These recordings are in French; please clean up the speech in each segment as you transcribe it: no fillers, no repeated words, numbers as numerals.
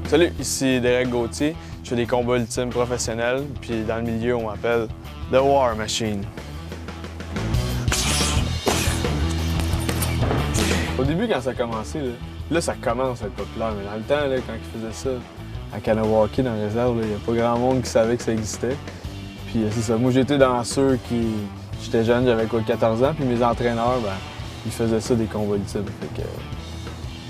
Salut, ici Derek Gauthier. Je fais des combats ultimes professionnels, puis dans le milieu, on m'appelle The War Machine. Au début, quand ça a commencé, là ça commence à être populaire, mais dans le temps, là, quand ils faisaient ça à Kanawaki, dans la réserve, il n'y a pas grand monde qui savait que ça existait. Puis c'est ça, moi j'étais dans ceux qui... J'étais jeune, j'avais quoi, 14 ans, puis mes entraîneurs, ils faisaient ça des combats ultimes. Fait que,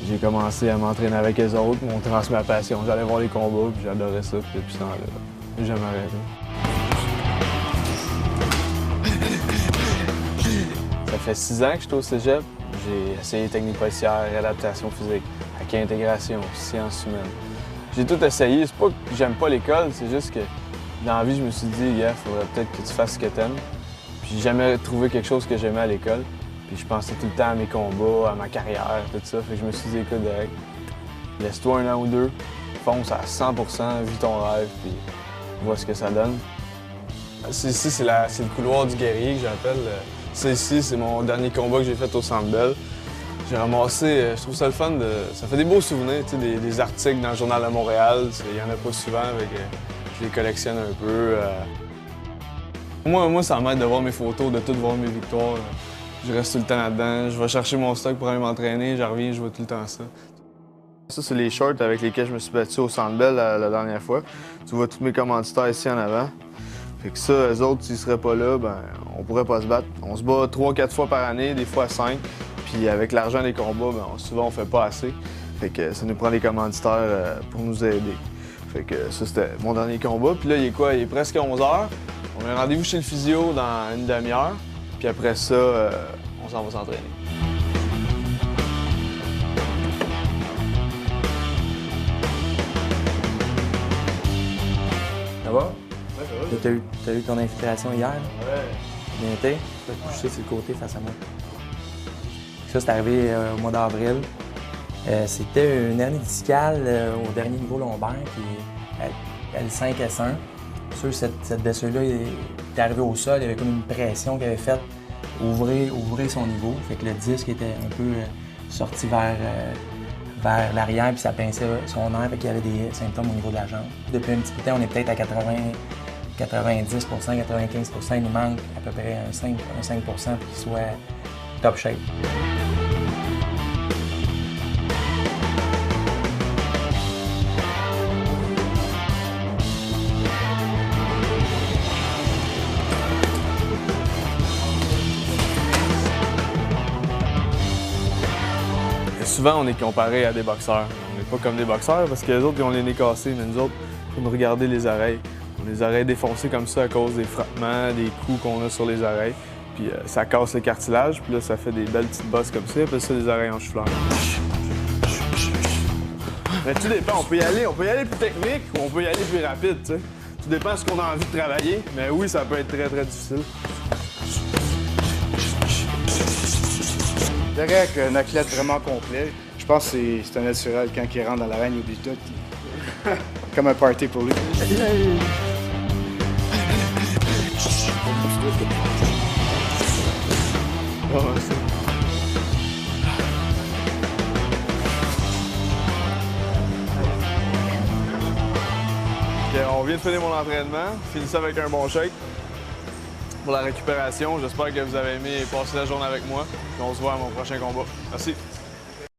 j'ai commencé à m'entraîner avec les autres, m'ont transmis ma passion. J'allais voir les combats, puis j'adorais ça, puis depuis ce temps-là, j'ai jamais arrêté. Ça fait 6 ans que je suis au cégep. J'ai essayé technique policière, réadaptation physique, acquis intégration, sciences humaines. J'ai tout essayé. C'est pas que j'aime pas l'école, c'est juste que dans la vie, je me suis dit, il faudrait peut-être que tu fasses ce que t'aimes. Puis j'ai jamais trouvé quelque chose que j'aimais à l'école. Puis je pensais tout le temps à mes combats, à ma carrière, tout ça. Fait que je me suis dit, écoute, Derek, laisse-toi 1 an ou 2, fonce à 100 %, vis ton rêve, puis vois ce que ça donne. Ici, c'est le couloir du guerrier que j'appelle. Ça ici, c'est mon dernier combat que j'ai fait au Centre Bell. J'ai ramassé, je trouve ça le fun, ça fait des beaux souvenirs, tu sais, des articles dans le Journal de Montréal. Il y en a pas souvent, avec, je les collectionne un peu. Moi, ça m'aide de voir mes photos, de toutes voir mes victoires. Je reste tout le temps là-dedans. Je vais chercher mon stock pour aller m'entraîner, je reviens, je vois tout le temps ça. Ça, c'est les shorts avec lesquels je me suis battu au Centre Bell la dernière fois. Tu vois tous mes commanditaires ici en avant. Fait que ça, eux autres, s'ils seraient pas là, on pourrait pas se battre. On se bat 3-4 fois par année, des fois 5. Puis avec l'argent des combats, souvent on fait pas assez. Fait que ça nous prend des commanditaires pour nous aider. Fait que ça, c'était mon dernier combat. Puis là, il est quoi? Il est presque 11 h. On a un rendez-vous chez le physio dans une demi-heure. Puis après ça, on s'en va s'entraîner. Ça va? Ouais, ça va. T'as eu ton infiltration hier? Ouais. Bien été? Tu peux te coucher sur le côté face à moi. Ça, c'est arrivé au mois d'avril. C'était une hernie discale au dernier niveau lombaire, qui est L5-S1. Sûr, cette blessure-là est arrivée au sol, il y avait comme une pression qui avait fait ouvrir son niveau. Fait que le disque était un peu sorti vers l'arrière, puis ça pinçait son nerf, fait qu'il y avait des symptômes au niveau de la jambe. Depuis un petit peu de temps, on est peut-être à 90 95 %. Il nous manque à peu près un 5 % pour qu'il soit top shape. Souvent, on est comparé à des boxeurs. On n'est pas comme des boxeurs parce que les autres, ils ont les nez cassés, mais nous autres, il faut nous regarder les oreilles. On a les oreilles défoncées comme ça à cause des frottements, des coups qu'on a sur les oreilles. Puis ça casse le cartilage, puis là, ça fait des belles petites bosses comme ça. Puis ça, des oreilles en chou-fleur. Mais tout dépend. On peut y aller plus technique ou on peut y aller plus rapide, tu sais. Tout dépend de ce qu'on a envie de travailler. Mais oui, ça peut être très, très difficile. Derek, un athlète vraiment complet. Je pense que c'est un naturel. Quand il rentre dans l'arène, il oublie tout. Comme un party pour lui. On vient de finir mon entraînement. Finis ça avec un bon shake. Pour la récupération, j'espère que vous avez aimé passer la journée avec moi. Puis on se voit à mon prochain combat. Merci.